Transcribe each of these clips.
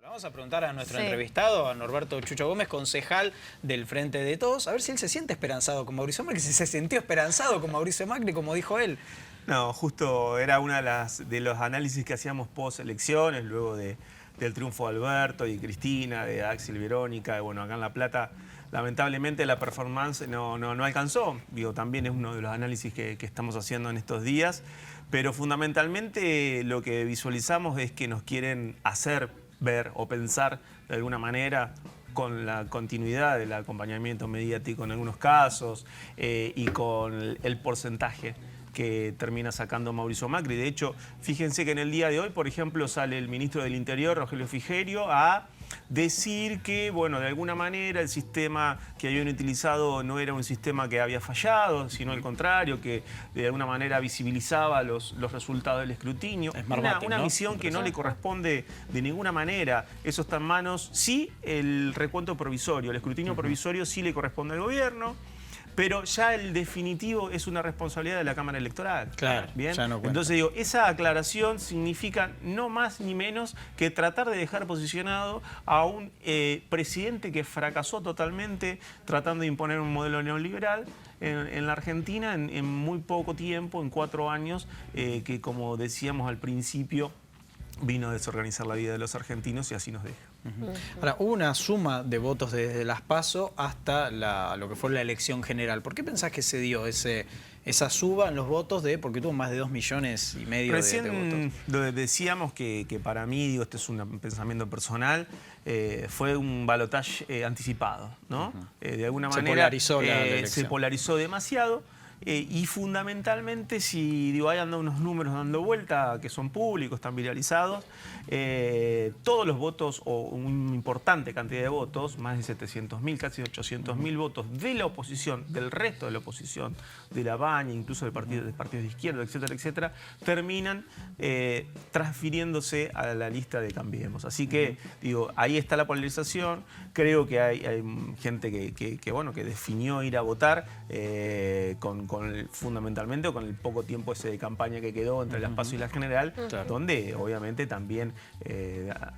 Vamos a preguntar a nuestro entrevistado, a Norberto Chucho Gómez, concejal del Frente de Todos, a ver si él se siente esperanzado con Mauricio Macri, si se sintió esperanzado con Mauricio Macri, como dijo él. No, justo era una de los análisis que hacíamos post elecciones, luego del triunfo de Alberto y Cristina, de Axel y Verónica. Bueno, acá en La Plata, lamentablemente la performance no alcanzó. Digo, también es uno de los análisis que estamos haciendo en estos días. Pero fundamentalmente lo que visualizamos es que nos quieren hacer ver o pensar de alguna manera con la continuidad del acompañamiento mediático en algunos casos y con el porcentaje que termina sacando Mauricio Macri. De hecho, fíjense que en el día de hoy, por ejemplo, sale el ministro del Interior, Rogelio Frigerio, a decir que, bueno, de alguna manera el sistema que habían utilizado no era un sistema que había fallado, sino al contrario, que de alguna manera visibilizaba los resultados del escrutinio. Una misión que no le corresponde de ninguna manera. Eso está en manos, sí, el recuento provisorio, el escrutinio provisorio sí le corresponde al gobierno, pero ya el definitivo es una responsabilidad de la Cámara Electoral. Claro, ¿bien? ya no cuenta. Entonces digo, esa aclaración significa no más ni menos que tratar de dejar posicionado a un presidente que fracasó totalmente tratando de imponer un modelo neoliberal en la Argentina en muy poco tiempo, en 4 años, que como decíamos al principio, vino a desorganizar la vida de los argentinos y así nos deja. Ahora, hubo una suma de votos desde las PASO hasta lo que fue la elección general. ¿Por qué pensás que se dio esa suba en los votos porque tuvo más de 2,5 millones de votos? Recién decíamos que para mí, digo, este es un pensamiento personal, fue un balotaje anticipado, ¿no? De alguna manera polarizó la elección. Se polarizó demasiado. Y fundamentalmente, si digo, hay unos números dando vuelta que son públicos, están viralizados, todos los votos, o una importante cantidad de votos, más de 700.000, casi 800.000 votos de la oposición, del resto de la oposición, de la Baña, incluso de partidos de izquierda, etcétera, etcétera, terminan transfiriéndose a la lista de Cambiemos. Así que, digo, ahí está la polarización. Creo que hay gente que definió ir a votar fundamentalmente con el poco tiempo ese de campaña que quedó entre las PASO y la general, donde obviamente también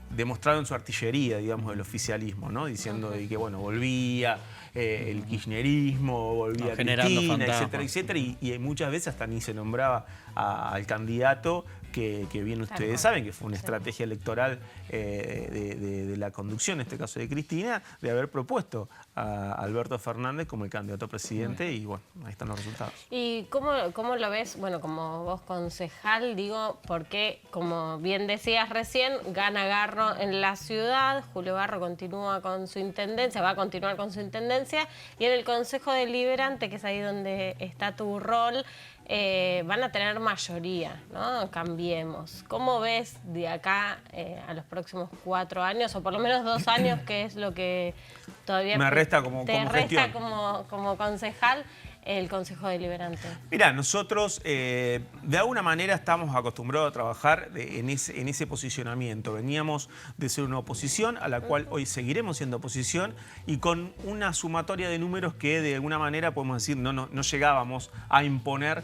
demostraron su artillería, digamos, del oficialismo, ¿no? Diciendo de que, bueno, volvía el kirchnerismo, volvía Cristina, etcétera, etcétera, y muchas veces hasta ni se nombraba al candidato que bien ustedes saben que fue una estrategia electoral de la conducción, en este caso de Cristina, de haber propuesto a Alberto Fernández como el candidato a presidente y bueno, ahí están los resultados. ¿Y cómo lo ves, bueno, como vos concejal, digo, porque como bien decías recién, gana Garro en la ciudad, Julio Garro continúa con su intendencia, va a continuar con su intendencia, y en el Consejo Deliberante, que es ahí donde está tu rol, van a tener mayoría, ¿no? Cambiemos. ¿Cómo ves de acá a los próximos 4 años, o por lo menos 2 años, que es lo que todavía me resta como resta como concejal, el Consejo Deliberante? Mira, nosotros de alguna manera estamos acostumbrados a trabajar en ese posicionamiento. Veníamos de ser una oposición a la cual hoy seguiremos siendo oposición y con una sumatoria de números que de alguna manera podemos decir no llegábamos a imponer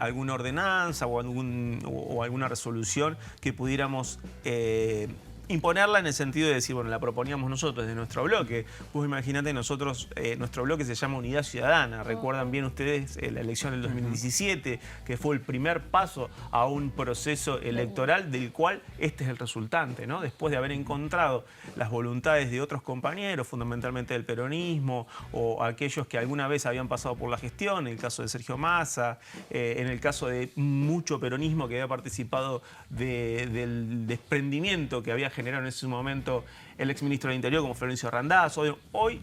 alguna ordenanza o alguna resolución que pudiéramos imponerla en el sentido de decir, bueno, la proponíamos nosotros de nuestro bloque. Pues imagínate, nosotros, nuestro bloque se llama Unidad Ciudadana. Recuerdan bien ustedes la elección del 2017, que fue el primer paso a un proceso electoral del cual este es el resultante, ¿no? Después de haber encontrado las voluntades de otros compañeros, fundamentalmente del peronismo, o aquellos que alguna vez habían pasado por la gestión, en el caso de Sergio Massa, en el caso de mucho peronismo que había participado del desprendimiento que había generado en ese momento el exministro del Interior como Florencio Randazzo. Hoy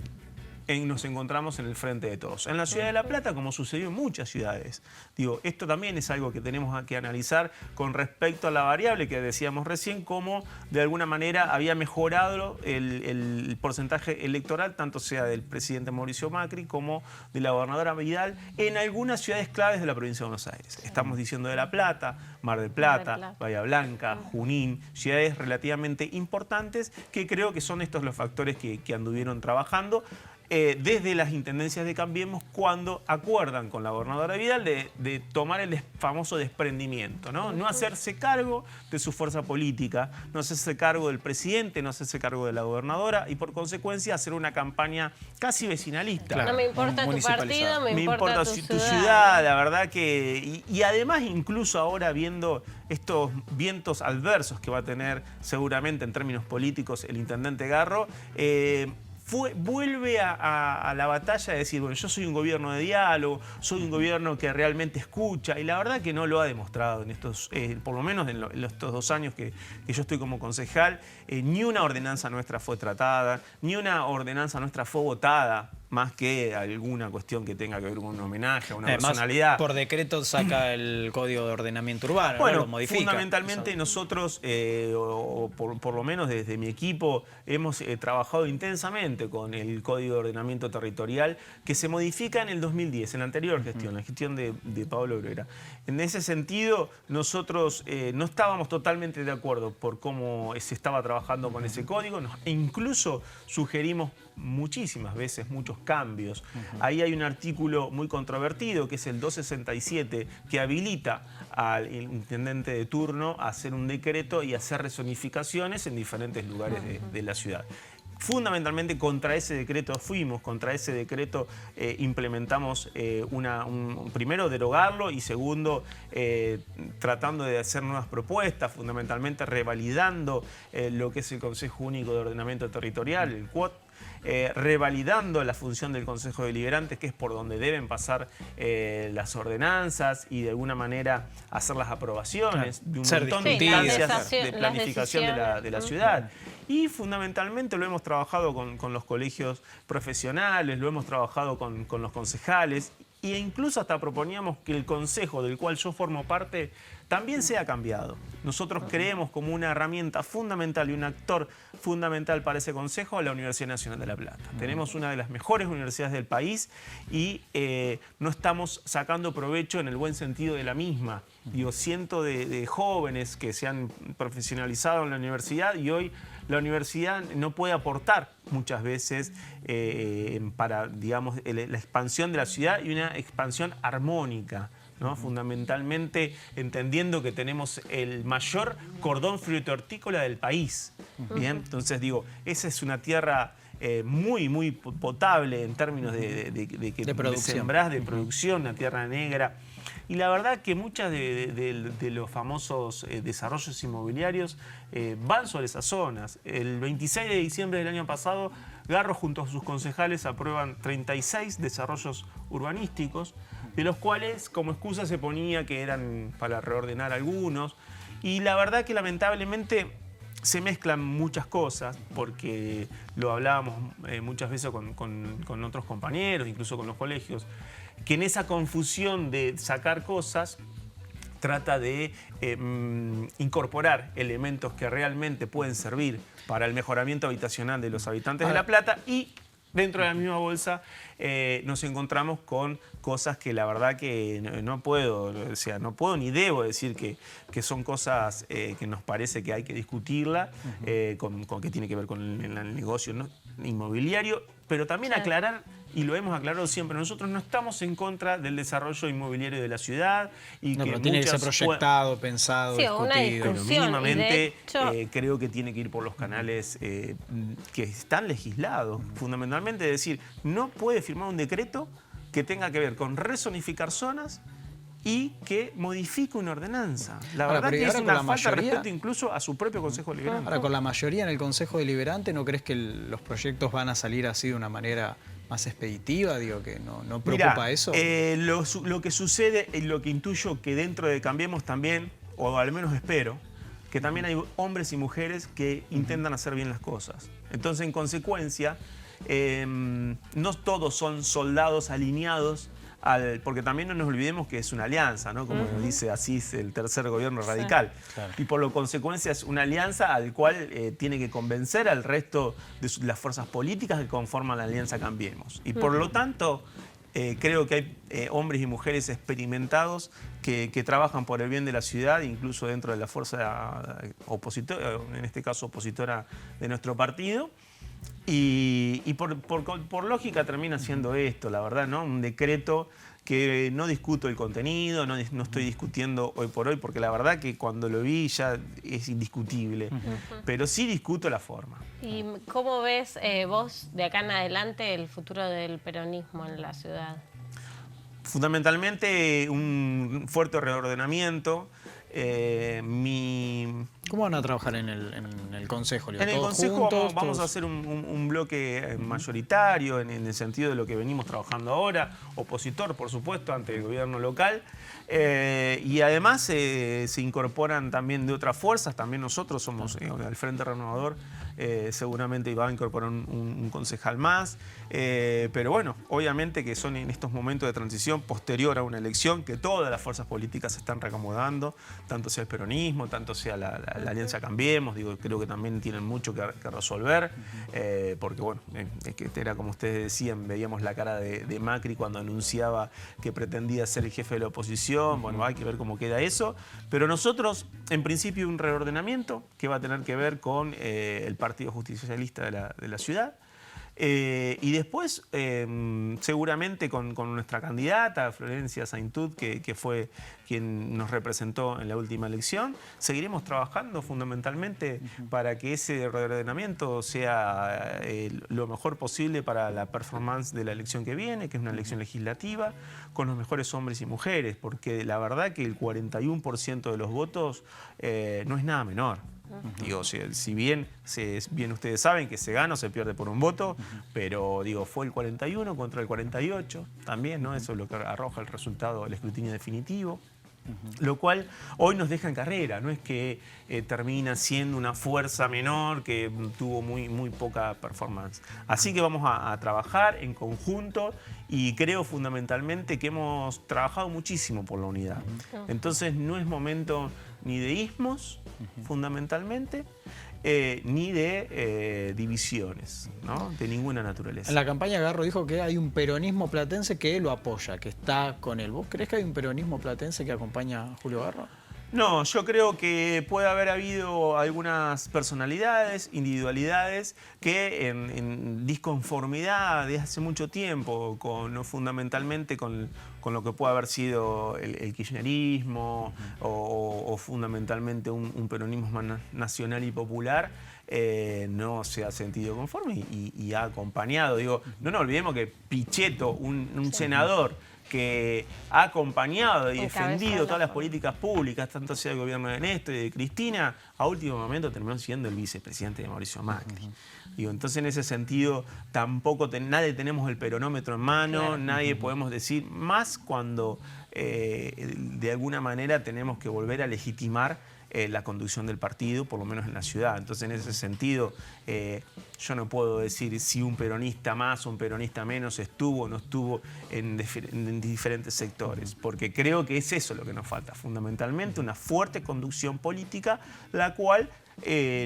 nos encontramos en el Frente de Todos. En la ciudad de La Plata, como sucedió en muchas ciudades. Digo, esto también es algo que tenemos que analizar con respecto a la variable que decíamos recién, cómo de alguna manera había mejorado el porcentaje electoral, tanto sea del presidente Mauricio Macri como de la gobernadora Vidal, en algunas ciudades claves de la provincia de Buenos Aires. Estamos diciendo de La Plata, Mar del Plata, Bahía Blanca, Junín, ciudades relativamente importantes que creo que son estos los factores que anduvieron trabajando. desde las intendencias de Cambiemos cuando acuerdan con la gobernadora Vidal de tomar el famoso desprendimiento, ¿no? No hacerse cargo de su fuerza política, no hacerse cargo del presidente, no hacerse cargo de la gobernadora y por consecuencia hacer una campaña casi vecinalista. Claro, no me importa tu partido, me importa tu ciudad. La verdad que... Y además incluso ahora viendo estos vientos adversos que va a tener seguramente en términos políticos el intendente Garro, vuelve a la batalla de decir, bueno, yo soy un gobierno de diálogo, soy un gobierno que realmente escucha, y la verdad que no lo ha demostrado en estos, por lo menos en estos 2 años que yo estoy como concejal. Ni una ordenanza nuestra fue tratada, ni una ordenanza nuestra fue votada, más que alguna cuestión que tenga que ver con un homenaje a una personalidad. Por decreto saca el Código de Ordenamiento Urbano, bueno, ¿no? Lo modifica. Fundamentalmente nosotros, o por lo menos desde mi equipo, hemos trabajado intensamente con el Código de Ordenamiento Territorial que se modifica en el 2010, en la anterior gestión, la gestión de Pablo Bruera. En ese sentido, nosotros no estábamos totalmente de acuerdo por cómo se estaba trabajando con ese código, incluso sugerimos muchísimas veces muchos cambios. Ahí hay un artículo muy controvertido que es el 267 que habilita al intendente de turno a hacer un decreto y hacer rezonificaciones en diferentes lugares de la ciudad. Fundamentalmente contra ese decreto contra ese decreto implementamos primero derogarlo y segundo tratando de hacer nuevas propuestas, fundamentalmente revalidando lo que es el Consejo Único de Ordenamiento Territorial, el CUOT, revalidando la función del Consejo Deliberante, que es por donde deben pasar las ordenanzas y de alguna manera hacer las aprobaciones de un montón de instancias de planificación de la ciudad. Y fundamentalmente lo hemos trabajado con los colegios profesionales, lo hemos trabajado con los concejales e incluso hasta proponíamos que el consejo del cual yo formo parte también sea cambiado. Nosotros creemos como una herramienta fundamental y un actor fundamental para ese consejo a la Universidad Nacional de La Plata. Tenemos una de las mejores universidades del país y no estamos sacando provecho en el buen sentido de la misma. Digo, cientos de jóvenes que se han profesionalizado en la universidad y hoy la universidad no puede aportar muchas veces para, digamos, la expansión de la ciudad y una expansión armónica, ¿no? Fundamentalmente entendiendo que tenemos el mayor cordón fruto-hortícola del país. ¿Bien? Entonces digo, esa es una tierra muy, muy potable en términos de sembrás, de producción, una tierra negra. Y la verdad que muchas de los famosos desarrollos inmobiliarios van sobre esas zonas. El 26 de diciembre del año pasado, Garro junto a sus concejales aprueban 36 desarrollos urbanísticos, de los cuales como excusa se ponía que eran para reordenar algunos. Y la verdad que lamentablemente se mezclan muchas cosas, porque lo hablábamos muchas veces con otros compañeros, incluso con los colegios, que en esa confusión de sacar cosas trata de incorporar elementos que realmente pueden servir para el mejoramiento habitacional de los habitantes de La Plata y dentro de la misma bolsa nos encontramos con cosas que la verdad que no puedo, o sea, no puedo ni debo decir que son cosas que nos parece que hay que discutirla, con que tiene que ver con el negocio, ¿no?, inmobiliario, pero también aclarar, y lo hemos aclarado siempre, nosotros no estamos en contra del desarrollo inmobiliario de la ciudad. Y no, que pero tiene que ser proyectado, pensado, sí, discutido. Pero mínimamente hecho, creo que tiene que ir por los canales que están legislados. Fundamentalmente decir, no puede firmar un decreto que tenga que ver con rezonificar zonas y que modifique una ordenanza. La verdad que es una falta de respeto incluso a su propio Consejo Deliberante. Ahora, con la mayoría en el Consejo Deliberante, ¿no crees que los proyectos van a salir así de una manera más expeditiva? Digo, que no preocupa. Mirá, eso. Lo que sucede, lo que intuyo que dentro de Cambiemos también, o al menos espero, que también hay hombres y mujeres que intentan hacer bien las cosas. Entonces, en consecuencia, no todos son soldados alineados porque también no nos olvidemos que es una alianza, ¿no? Como nos dice Asís, el tercer gobierno radical. Sí, claro. Y por lo consecuencia es una alianza al cual tiene que convencer al resto de las fuerzas políticas que conforman la alianza Cambiemos. Y por lo tanto, creo que hay hombres y mujeres experimentados que trabajan por el bien de la ciudad, incluso dentro de la fuerza opositora, en este caso opositora de nuestro partido. Y por lógica termina siendo esto, la verdad, ¿no? Un decreto que no discuto el contenido, no estoy discutiendo hoy por hoy, porque la verdad que cuando lo vi ya es indiscutible, pero sí discuto la forma. ¿Y cómo ves vos de acá en adelante el futuro del peronismo en la ciudad? Fundamentalmente un fuerte reordenamiento. ¿Cómo van a trabajar en el Consejo? En el Consejo vamos a hacer un bloque mayoritario en el sentido de lo que venimos trabajando ahora, opositor, por supuesto, ante el gobierno local. Y además se incorporan también de otras fuerzas, también nosotros somos el Frente Renovador, seguramente va a incorporar un concejal más. Pero bueno, obviamente que son en estos momentos de transición posterior a una elección que todas las fuerzas políticas se están reacomodando, tanto sea el peronismo, tanto sea la Alianza Cambiemos, digo, creo que también tienen mucho que resolver, porque bueno, es que era como ustedes decían, veíamos la cara de Macri cuando anunciaba que pretendía ser el jefe de la oposición, bueno, hay que ver cómo queda eso, pero nosotros, en principio, un reordenamiento que va a tener que ver con el Partido Justicialista de la ciudad. Y después, seguramente con nuestra candidata, Florencia Saintud, que fue quien nos representó en la última elección, seguiremos trabajando fundamentalmente para que ese reordenamiento sea lo mejor posible para la performance de la elección que viene, que es una elección legislativa, con los mejores hombres y mujeres, porque la verdad que el 41% de los votos no es nada menor. Digo, si bien ustedes saben que se gana o se pierde por un voto, pero digo, fue el 41 contra el 48 también, ¿no? Eso es lo que arroja el resultado del escrutinio definitivo. Lo cual hoy nos deja en carrera, no es que termina siendo una fuerza menor que tuvo muy poca performance. Así que vamos a trabajar en conjunto y creo fundamentalmente que hemos trabajado muchísimo por la unidad. Entonces no es momento ni de ismos, fundamentalmente, ni de divisiones, ¿no? De ninguna naturaleza. En la campaña Garro dijo que hay un peronismo platense que lo apoya, que está con él. ¿Vos creés que hay un peronismo platense que acompaña a Julio Garro? No, yo creo que puede haber habido algunas personalidades, individualidades que en disconformidad de hace mucho tiempo, fundamentalmente con lo que puede haber sido el kirchnerismo o fundamentalmente un peronismo más nacional y popular, no se ha sentido conforme y ha acompañado. Digo, no nos olvidemos que Pichetto, un senador que ha acompañado y defendido todas las políticas públicas, tanto sea del gobierno de Néstor y de Cristina, a último momento terminó siendo el vicepresidente de Mauricio Macri. Digo, entonces en ese sentido tampoco nadie tenemos el peronómetro en mano, nadie podemos decir, más cuando de alguna manera tenemos que volver a legitimar la conducción del partido, por lo menos en la ciudad. Entonces, en ese sentido, yo no puedo decir si un peronista más o un peronista menos estuvo o no estuvo en diferentes sectores, porque creo que es eso lo que nos falta, fundamentalmente una fuerte conducción política, la cual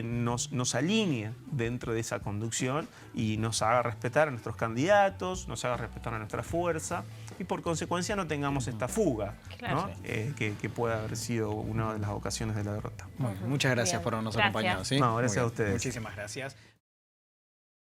nos alinee dentro de esa conducción y nos haga respetar a nuestros candidatos, nos haga respetar a nuestra fuerza y por consecuencia no tengamos esta fuga, ¿no? Que puede haber sido una de las ocasiones de la derrota. Muchas gracias por habernos acompañado. ¿Sí? No, gracias a ustedes. Muchísimas gracias.